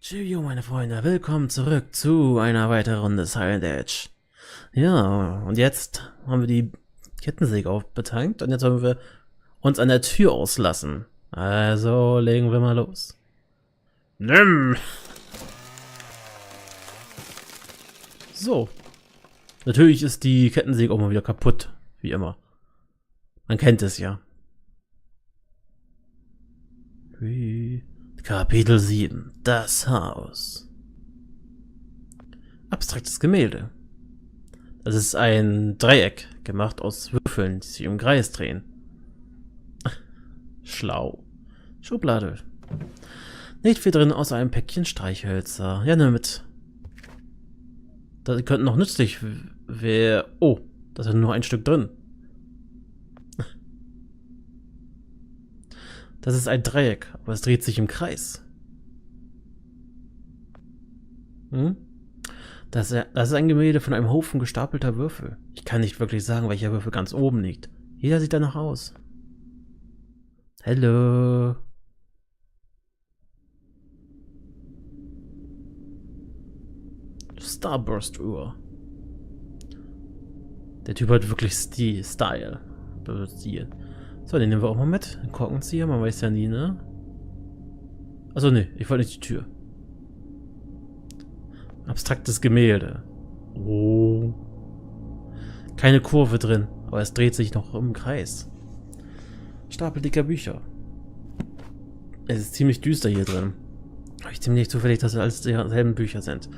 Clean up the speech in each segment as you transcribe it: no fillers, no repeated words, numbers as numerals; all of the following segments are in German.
Cheerio, meine Freunde, willkommen zurück zu einer weiteren Runde Silent Edge. Ja, und jetzt haben wir die Kettensäge aufbetankt und jetzt wollen wir uns an der Tür auslassen. Also legen wir mal los. Nimm! So. Natürlich ist die Kettensäge auch mal wieder kaputt, wie immer. Man kennt es ja. Kapitel 7. Das Haus. Abstraktes Gemälde. Das ist ein Dreieck, gemacht aus Würfeln, die sich im Kreis drehen. Schlau. Schublade. Nicht viel drin, außer einem Päckchen Streichhölzer. Ja, nimm mit. Das könnten noch nützlich wäre. Oh, da ist nur ein Stück drin. Das ist ein Dreieck, aber es dreht sich im Kreis. Das ist ein Gemälde von einem Haufen gestapelter Würfel. Ich kann nicht wirklich sagen, welcher Würfel ganz oben liegt. Jeder sieht danach aus. Hallo. Starburst-Uhr. Der Typ hat wirklich Style. So, den nehmen wir auch mal mit. Den Korkenzieher, man weiß ja nie, ne? Achso, ne, ich wollte nicht die Tür. Abstraktes Gemälde. Oh. Keine Kurve drin, aber es dreht sich noch im Kreis. Stapel dicker Bücher. Es ist ziemlich düster hier drin. Aber ich ziemlich zufällig, dass es alles dieselben Bücher sind.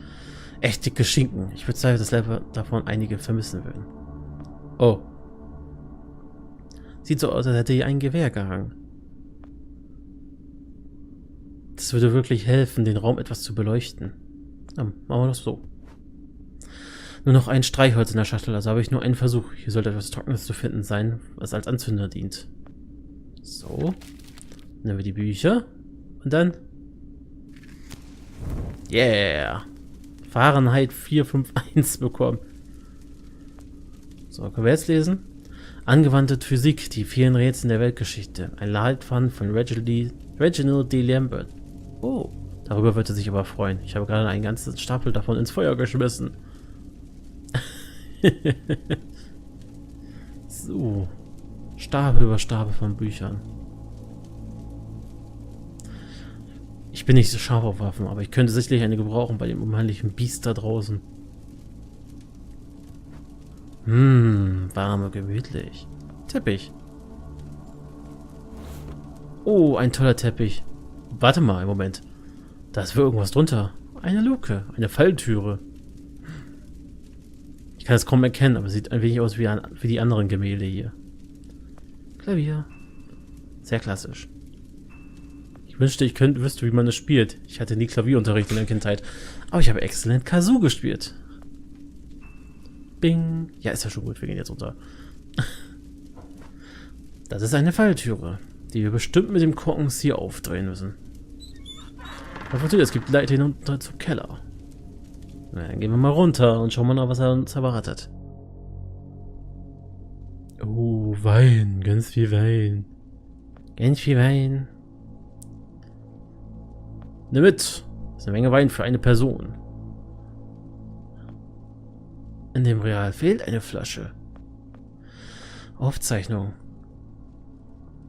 Echt dicke Schinken. Ich würde sagen, dass davon einige vermissen würden. Oh. Sieht so aus, als hätte hier ein Gewehr gehangen. Das würde wirklich helfen, den Raum etwas zu beleuchten. Ja, machen wir das so. Nur noch ein Streichholz in der Schachtel, also habe ich nur einen Versuch. Hier sollte etwas Trockenes zu finden sein, was als Anzünder dient. So. Nehmen wir die Bücher. Und dann... Yeah! Fahrenheit 451 bekommen. So, können wir jetzt lesen? Angewandte Physik, die vielen Rätseln der Weltgeschichte. Ein Leitfaden von Reginald D. Lambert. Oh, darüber wird er sich aber freuen. Ich habe gerade einen ganzen Stapel davon ins Feuer geschmissen. So. Stapel über Stapel von Büchern. Ich bin nicht so scharf auf Waffen, aber ich könnte sicherlich eine gebrauchen bei dem unheimlichen Biest da draußen. Warm und gemütlich. Teppich. Oh, ein toller Teppich. Warte mal, einen Moment. Da ist irgendwas drunter. Eine Luke, eine Falltüre. Ich kann es kaum erkennen, aber es sieht ein wenig aus wie die anderen Gemälde hier. Klavier. Sehr klassisch. Ich wünschte, ich wüsste, wie man es spielt. Ich hatte nie Klavierunterricht in der Kindheit. Aber ich habe exzellent Kazoo gespielt. Bing. Ja, ist ja schon gut, wir gehen jetzt runter. Das ist eine Falltüre, die wir bestimmt mit dem Korkenzieher aufdrehen müssen. Es gibt Leiter hinunter zum Keller. Na, dann gehen wir mal runter und schauen mal, was er uns erwartet. Oh, Wein, ganz viel Wein. Ganz viel Wein. Nimm mit. Das ist eine Menge Wein für eine Person. In dem Real fehlt eine Flasche. Aufzeichnung.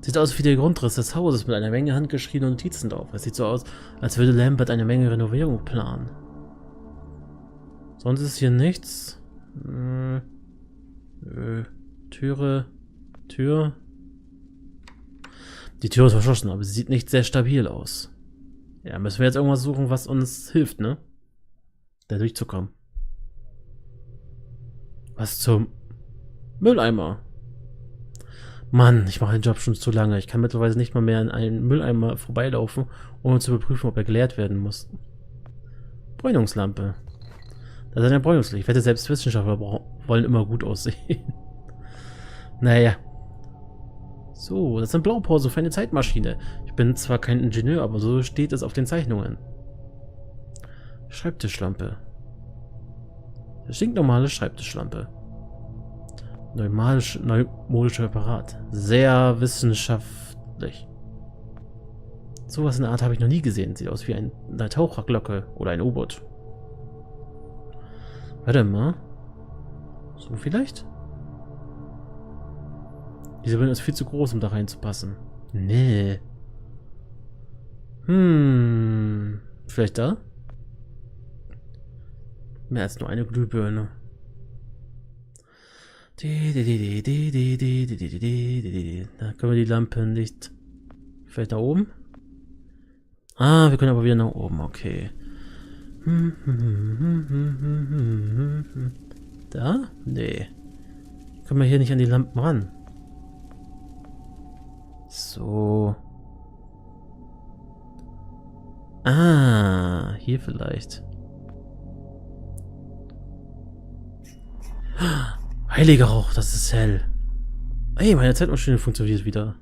Sieht aus wie der Grundriss des Hauses mit einer Menge handgeschriebener Notizen drauf. Es sieht so aus, als würde Lambert eine Menge Renovierung planen. Sonst ist hier nichts. Tür. Die Tür ist verschlossen, aber sie sieht nicht sehr stabil aus. Ja, müssen wir jetzt irgendwas suchen, was uns hilft, ne? Da durchzukommen. Was zum Mülleimer? Mann, ich mache den Job schon zu lange. Ich kann mittlerweile nicht mal mehr an einen Mülleimer vorbeilaufen, ohne zu überprüfen, ob er geleert werden muss. Bräunungslampe. Das ist eine Bräunungslampe. Ich wette, selbst Wissenschaftler wollen immer gut aussehen. Naja. So, das sind Blaupausen für eine Zeitmaschine. Ich bin zwar kein Ingenieur, aber so steht es auf den Zeichnungen. Schreibtischlampe. Eine stinknormale Schreibtischlampe. Neumodischer Apparat. Sehr wissenschaftlich. Sowas in der Art habe ich noch nie gesehen. Sieht aus wie eine Taucherglocke oder ein U-Boot. Warte mal. So vielleicht? Diese Bühne ist viel zu groß, um da reinzupassen. Nee. Vielleicht da? Mehr als nur eine Glühbirne. Da können wir die Lampe nicht. Vielleicht da oben? Ah, wir können aber wieder nach oben, okay. Da? Nee. Können wir hier nicht an die Lampen ran? So. Ah, hier vielleicht. Heiliger Rauch, das ist hell. Ey, meine Zeitmaschine funktioniert wieder.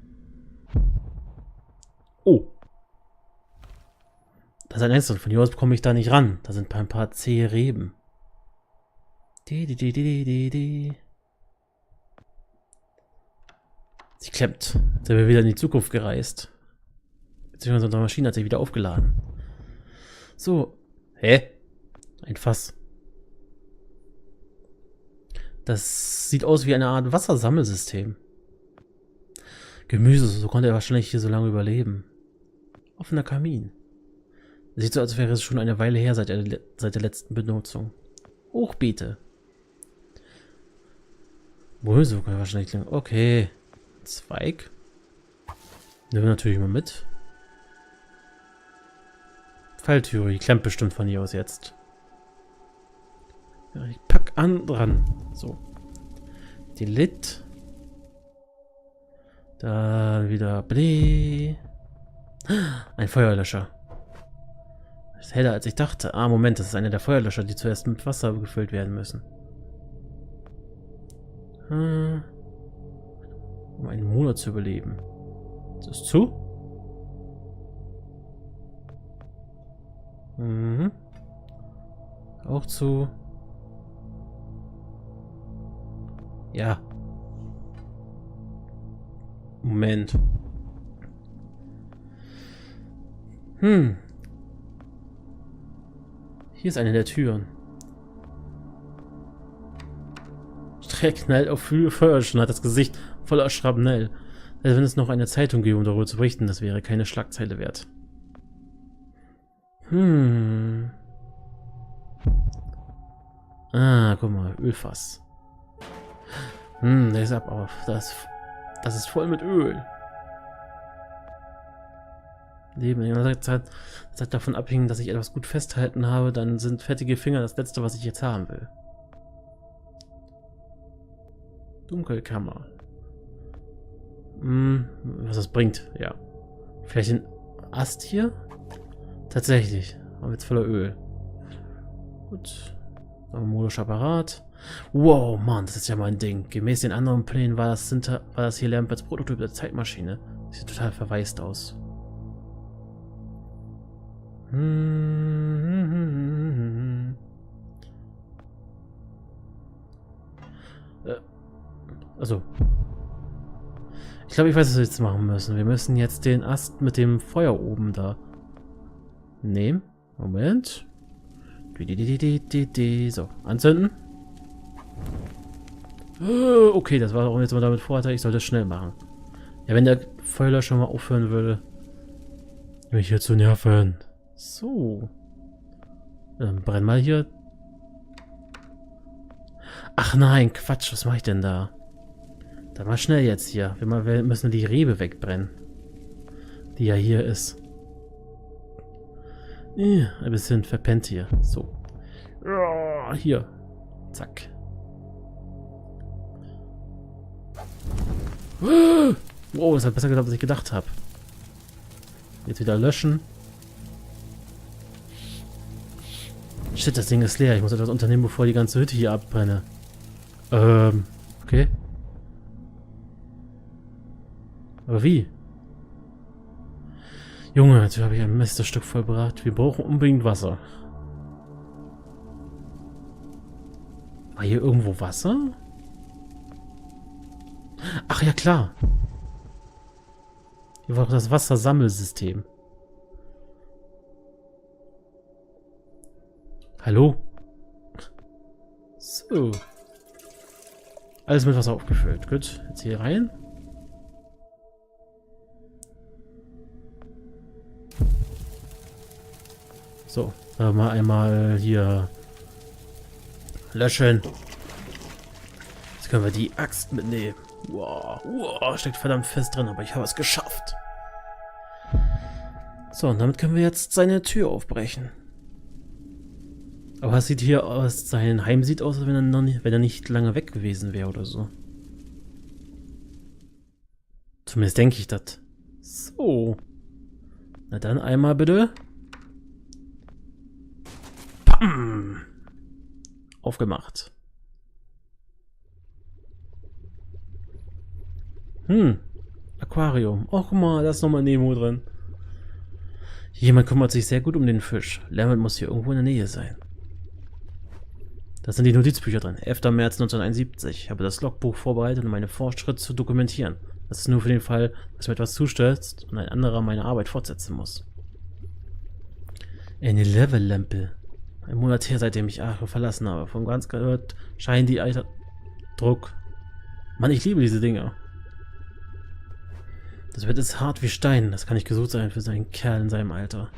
Oh. Das ist ein Einzel. Von hier aus komme ich da nicht ran. Da sind ein paar zähe Reben. Sie klemmt. Jetzt sind wir wieder in die Zukunft gereist. Beziehungsweise unsere Maschine hat sich wieder aufgeladen. So. Hä? Ein Fass. Das sieht aus wie eine Art Wassersammelsystem. Gemüse, so konnte er wahrscheinlich hier so lange überleben. Offener Kamin. Sieht so aus, als wäre es schon eine Weile her seit der letzten Benutzung. Hochbeete. Gemüse kann wahrscheinlich lang. Okay. Zweig. Nehmen wir natürlich mal mit. Falltüre, die klemmt bestimmt von hier aus jetzt. Ja, ich pack an dran. So. Die Lit. Dann wieder Blee. Ein Feuerlöscher. Das ist heller als ich dachte. Ah, Moment, das ist einer der Feuerlöscher, die zuerst mit Wasser gefüllt werden müssen. Um einen Monat zu überleben. Ist das zu? Mhm. Auch zu. Ja. Moment. Hier ist eine der Türen. Streck knallt auf Feuerlöschen, hat das Gesicht voller Schrapnell. Also wenn es noch eine Zeitung gäbe, um darüber zu berichten, das wäre keine Schlagzeile wert. Ah, guck mal, Ölfass. Der ist ab auf. Das ist voll mit Öl. Leben in einer Zeit davon abhängen, dass ich etwas gut festhalten habe, dann sind fettige Finger das Letzte, was ich jetzt haben will. Dunkelkammer. Was das bringt, ja. Vielleicht den Ast hier? Tatsächlich. Aber jetzt voller Öl. Gut. Modischer Apparat. Wow, Mann, das ist ja mein Ding. Gemäß den anderen Plänen war das hier Lamberts Prototyp der Zeitmaschine. Sieht total verwaist aus. Also. Ich glaube, ich weiß, was wir jetzt machen müssen. Wir müssen jetzt den Ast mit dem Feuer oben da nehmen. Moment. So, anzünden. Okay, das war auch jetzt mal damit Vorteil. Ich sollte es schnell machen. Ja, wenn der Feuerlöscher mal aufhören würde, mich hier zu nerven. So. Dann brenn mal hier. Ach nein, Quatsch, was mache ich denn da? Dann mal schnell jetzt hier. Wir müssen die Rebe wegbrennen. Die ja hier ist. Ein bisschen verpennt hier. So. Hier. Zack. Wow, das hat besser geklappt, als ich gedacht habe. Jetzt wieder löschen. Shit, das Ding ist leer. Ich muss etwas unternehmen, bevor die ganze Hütte hier abbrenne. Okay. Aber wie? Junge, jetzt habe ich ein Meisterstück vollbracht. Wir brauchen unbedingt Wasser. War hier irgendwo Wasser? Ach ja, klar. Hier war auch das Wassersammelsystem. Hallo? So. Alles mit Wasser aufgefüllt. Gut, jetzt hier rein. So, mal einmal hier löschen. Jetzt können wir die Axt mitnehmen. Wow, wow, steckt verdammt fest drin, aber ich habe es geschafft. So, und damit können wir jetzt seine Tür aufbrechen. Aber es sieht hier aus, sein Heim sieht aus, als wenn er nicht lange weg gewesen wäre oder so. Zumindest denke ich das. So. Na dann einmal bitte. Pam! Aufgemacht. Aquarium. Oh, guck mal, da ist nochmal Nemo drin. Jemand kümmert sich sehr gut um den Fisch. Lambert muss hier irgendwo in der Nähe sein. Das sind die Notizbücher drin. 11. März 1971. Ich habe das Logbuch vorbereitet, um meine Fortschritte zu dokumentieren. Das ist nur für den Fall, dass mir etwas zustößt und ein anderer meine Arbeit fortsetzen muss. Eine Level-Lampe. Ein Monat her, seitdem ich Aachen verlassen habe. Vom ganz gehört scheinen die Alter... Druck. Mann, ich liebe diese Dinger. Das Bett ist hart wie Stein. Das kann nicht gesund sein für seinen Kerl in seinem Alter.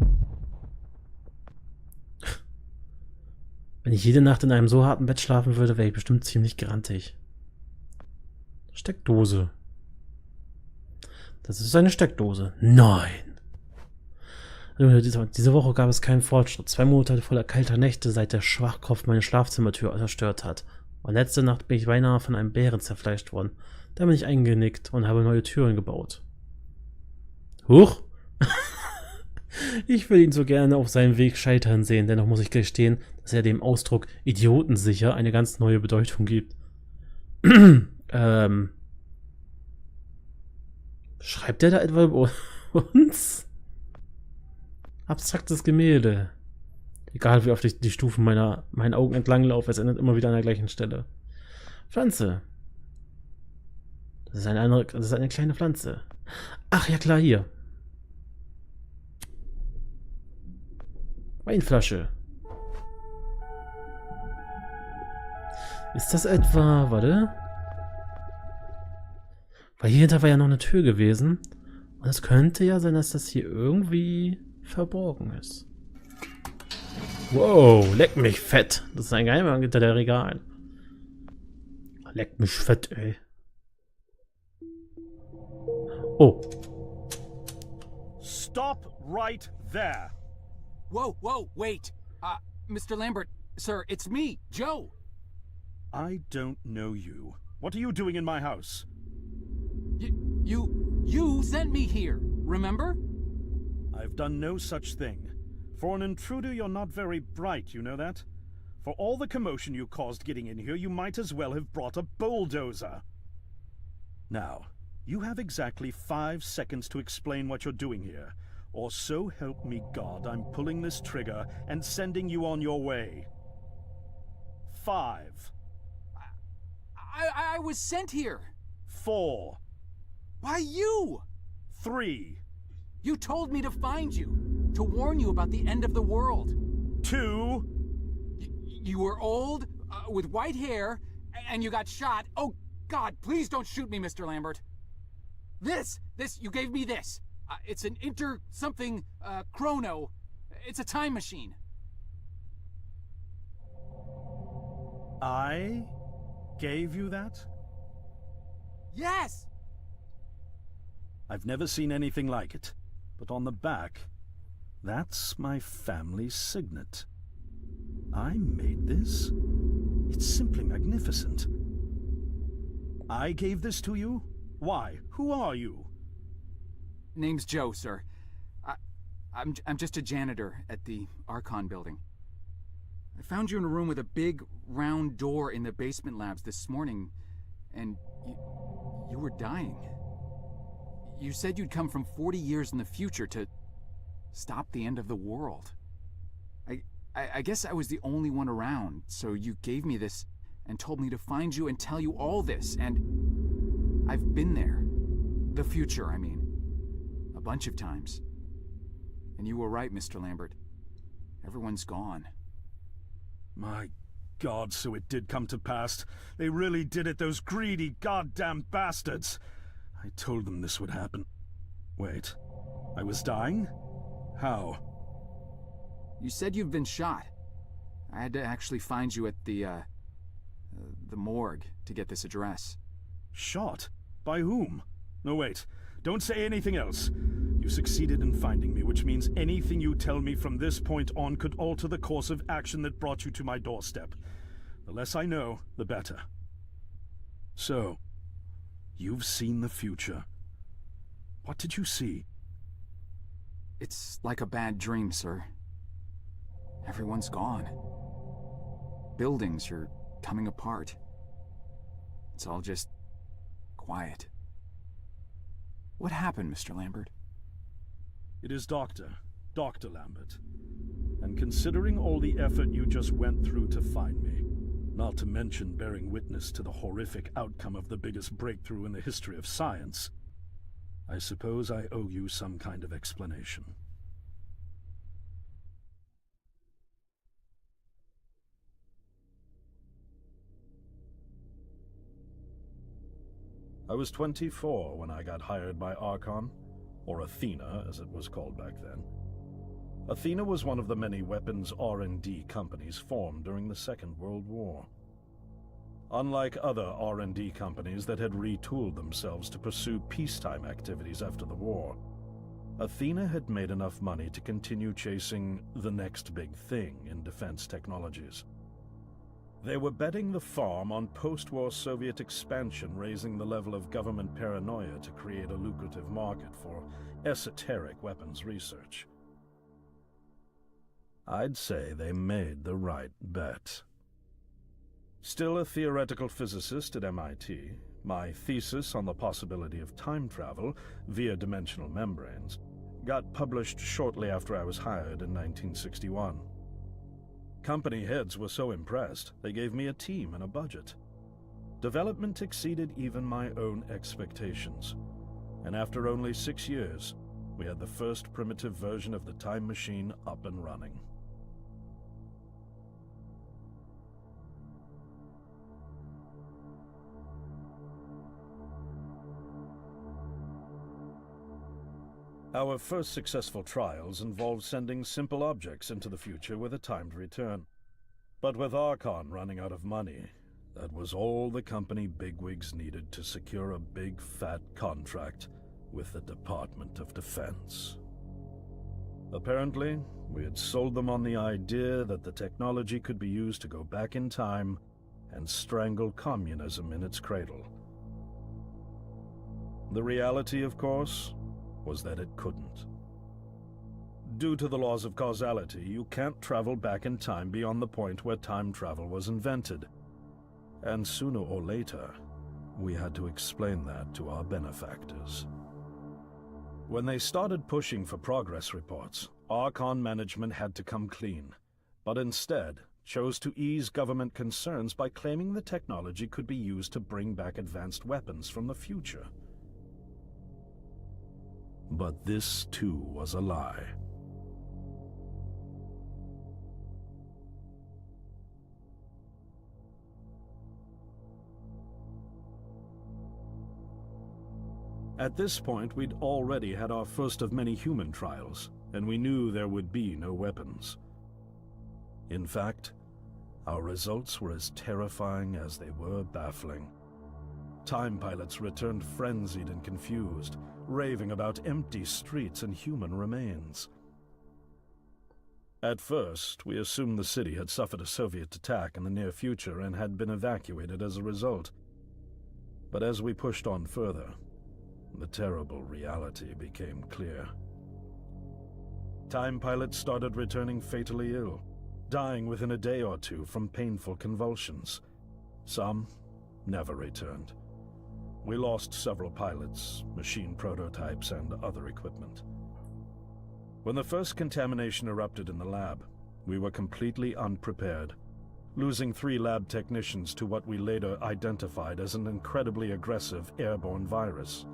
Wenn ich jede Nacht in einem so harten Bett schlafen würde, wäre ich bestimmt ziemlich grantig. Steckdose. Das ist eine Steckdose. Nein! Diese Woche gab es keinen Fortschritt. 2 Monate voller kalter Nächte, seit der Schwachkopf meine Schlafzimmertür zerstört hat. Und letzte Nacht bin ich beinahe von einem Bären zerfleischt worden. Da bin ich eingenickt und habe neue Türen gebaut. Huch! Ich will ihn so gerne auf seinem Weg scheitern sehen, dennoch muss ich gestehen, dass er dem Ausdruck idiotensicher eine ganz neue Bedeutung gibt. Schreibt er da etwa über uns? Abstraktes Gemälde. Egal wie oft ich die Stufen meinen Augen entlang laufe, es endet immer wieder an der gleichen Stelle. Pflanze. Das ist eine kleine Pflanze. Ach ja klar, hier. Weinflasche. Ist das etwa... Warte. Weil hier hinter war ja noch eine Tür gewesen. Und es könnte ja sein, dass das hier irgendwie verborgen ist. Wow, leck mich fett. Das ist ein Geheimgang hinter der Regal. Leck mich fett, ey. Oh. Stop right there. Whoa, whoa, wait. Mr. Lambert, sir, it's me, Joe. I don't know you. What are you doing in my house? You sent me here, remember? I've done no such thing. For an intruder, you're not very bright, you know that? For all the commotion you caused getting in here, you might as well have brought a bulldozer. Now, you have exactly 5 seconds to explain what you're doing here. Or so help me God, I'm pulling this trigger and sending you on your way. 5. I was sent here. 4. Why you? 3. You told me to find you, to warn you about the end of the world. 2. You were old, with white hair, and you got shot. Oh, God, please don't shoot me, Mr. Lambert. This, you gave me this. It's an chrono. It's a time machine. I gave you that? Yes! I've never seen anything like it. But on the back, that's my family's signet. I made this? It's simply magnificent. I gave this to you? Why? Who are you? Name's Joe, sir. I'm just a janitor at the Archon building. I found you in a room with a big, round door in the basement labs this morning, and you were dying. You said you'd come from 40 years in the future to stop the end of the world. I guess I was the only one around, so you gave me this and told me to find you and tell you all this, and I've been there. The future, I mean. A bunch of times. And you were right, Mr. Lambert. Everyone's gone. My God, so it did come to pass. They really did it, those greedy goddamn bastards. I told them this would happen. Wait, I was dying? How? You said you've been shot. I had to actually find you at the morgue to get this address. Shot? By whom? No, wait. Don't say anything else. You succeeded in finding me, which means anything you tell me from this point on could alter the course of action that brought you to my doorstep. The less I know, the better. So, you've seen the future. What did you see? It's like a bad dream, sir. Everyone's gone. Buildings are coming apart. It's all just quiet. What happened, Mr. Lambert? It is Dr. Lambert. And considering all the effort you just went through to find me, not to mention bearing witness to the horrific outcome of the biggest breakthrough in the history of science, I suppose I owe you some kind of explanation. I was 24 when I got hired by Archon, or Athena as it was called back then. Athena was one of the many weapons R&D companies formed during the Second World War. Unlike other R&D companies that had retooled themselves to pursue peacetime activities after the war, Athena had made enough money to continue chasing the next big thing in defense technologies. They were betting the farm on post-war Soviet expansion, raising the level of government paranoia to create a lucrative market for esoteric weapons research. I'd say they made the right bet. Still a theoretical physicist at MIT, my thesis on the possibility of time travel via dimensional membranes got published shortly after I was hired in 1961. Company heads were so impressed, they gave me a team and a budget. Development exceeded even my own expectations, and after only 6 years, we had the first primitive version of the time machine up and running. Our first successful trials involved sending simple objects into the future with a timed return. But with Archon running out of money, that was all the company bigwigs needed to secure a big fat contract with the Department of Defense. Apparently, we had sold them on the idea that the technology could be used to go back in time and strangle communism in its cradle. The reality, of course, was that it couldn't. Due to the laws of causality, you can't travel back in time beyond the point where time travel was invented. And sooner or later, we had to explain that to our benefactors. When they started pushing for progress reports, Archon management had to come clean, but instead chose to ease government concerns by claiming the technology could be used to bring back advanced weapons from the future. But this, too, was a lie. At this point, we'd already had our first of many human trials, and we knew there would be no weapons. In fact, our results were as terrifying as they were baffling. Time pilots returned frenzied and confused, raving about empty streets and human remains. At first, we assumed the city had suffered a Soviet attack in the near future and had been evacuated as a result. But as we pushed on further, the terrible reality became clear. Time pilots started returning fatally ill, dying within a day or two from painful convulsions. Some never returned. We lost several pilots, machine prototypes, and other equipment. When the first contamination erupted in the lab, we were completely unprepared, losing 3 lab technicians to what we later identified as an incredibly aggressive airborne virus.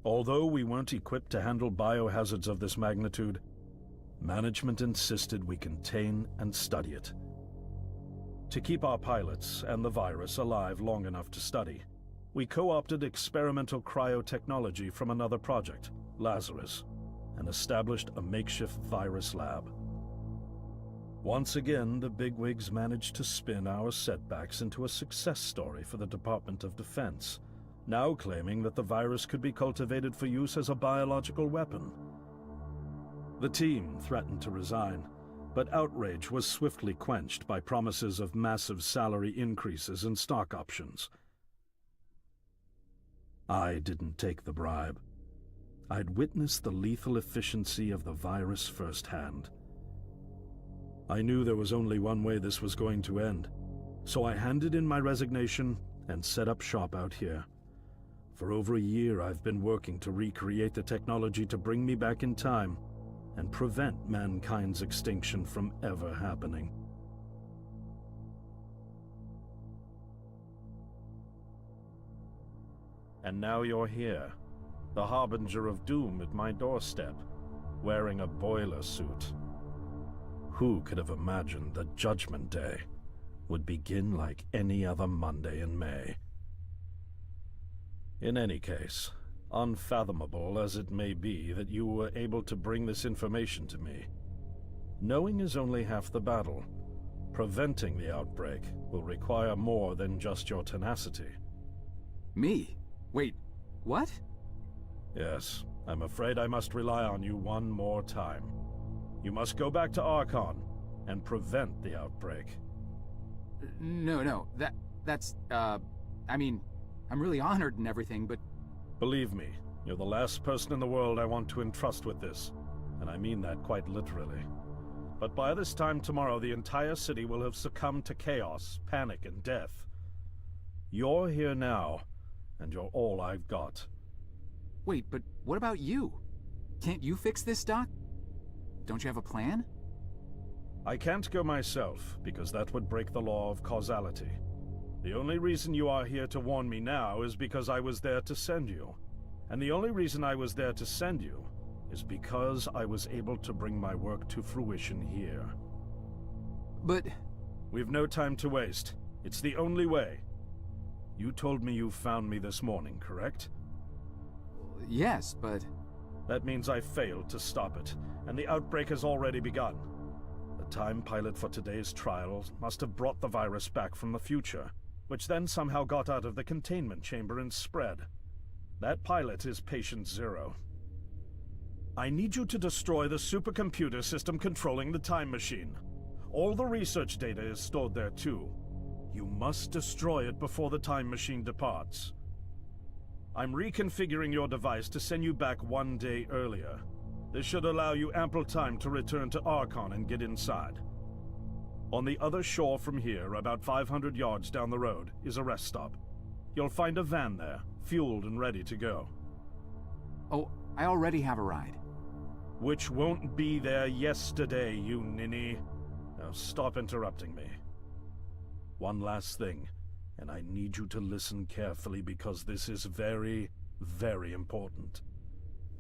Although we weren't equipped to handle biohazards of this magnitude, management insisted we contain and study it. To keep our pilots and the virus alive long enough to study, we co-opted experimental cryotechnology from another project, Lazarus, and established a makeshift virus lab. Once again, the bigwigs managed to spin our setbacks into a success story for the Department of Defense, now claiming that the virus could be cultivated for use as a biological weapon. The team threatened to resign, but outrage was swiftly quenched by promises of massive salary increases and stock options. I didn't take the bribe. I'd witnessed the lethal efficiency of the virus firsthand. I knew there was only one way this was going to end, so I handed in my resignation and set up shop out here. For over a year, I've been working to recreate the technology to bring me back in time and prevent mankind's extinction from ever happening. And now you're here, the harbinger of doom at my doorstep, wearing a boiler suit. Who could have imagined that Judgment Day would begin like any other Monday in May? In any case, unfathomable as it may be that you were able to bring this information to me, knowing is only half the battle. Preventing the outbreak will require more than just your tenacity. Me? Wait, what? Yes, I'm afraid I must rely on you one more time. You must go back to Archon and prevent the outbreak. No, that's, I mean, I'm really honored and everything, but... Believe me, you're the last person in the world I want to entrust with this, and I mean that quite literally. But by this time tomorrow, the entire city will have succumbed to chaos, panic, and death. You're here now, and you're all I've got. Wait, but what about you? Can't you fix this, Doc? Don't you have a plan? I can't go myself, because that would break the law of causality. The only reason you are here to warn me now is because I was there to send you. And the only reason I was there to send you is because I was able to bring my work to fruition here. But... We've no time to waste. It's the only way. You told me you found me this morning, correct? Yes, but... That means I failed to stop it, and the outbreak has already begun. The time pilot for today's trials must have brought the virus back from the future, which then somehow got out of the containment chamber and spread. That pilot is Patient Zero. I need you to destroy the supercomputer system controlling the time machine. All the research data is stored there too. You must destroy it before the time machine departs. I'm reconfiguring your device to send you back 1 day earlier. This should allow you ample time to return to Archon and get inside. On the other shore from here, about 500 yards down the road, is a rest stop. You'll find a van there, fueled and ready to go. Oh, I already have a ride. Which won't be there yesterday, you ninny. Now stop interrupting me. One last thing, and I need you to listen carefully because this is very, very important.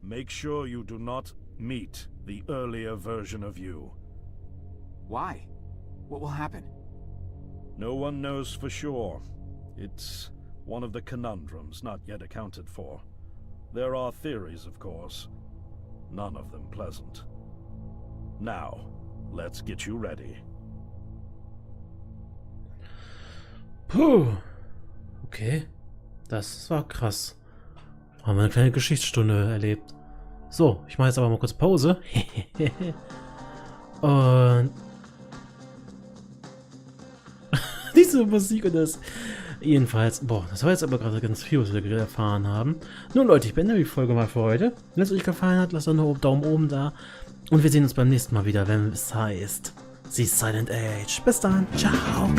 Make sure you do not meet the earlier version of you. Why? What will happen? No one knows for sure. It's one of the conundrums not yet accounted for. There are theories, of course. None of them pleasant. Now, let's get you ready. Puh. Okay. Das war krass. Haben wir eine kleine Geschichtsstunde erlebt. So, ich mache jetzt aber mal kurz Pause. Und diese Musik und das. Jedenfalls, boah, das war jetzt aber gerade ganz viel, was wir gerade erfahren haben. Nun Leute, ich beende die Folge mal für heute. Wenn es euch gefallen hat, lasst doch einen Daumen oben da. Und wir sehen uns beim nächsten Mal wieder, wenn es heißt The Silent Age. Bis dann, ciao.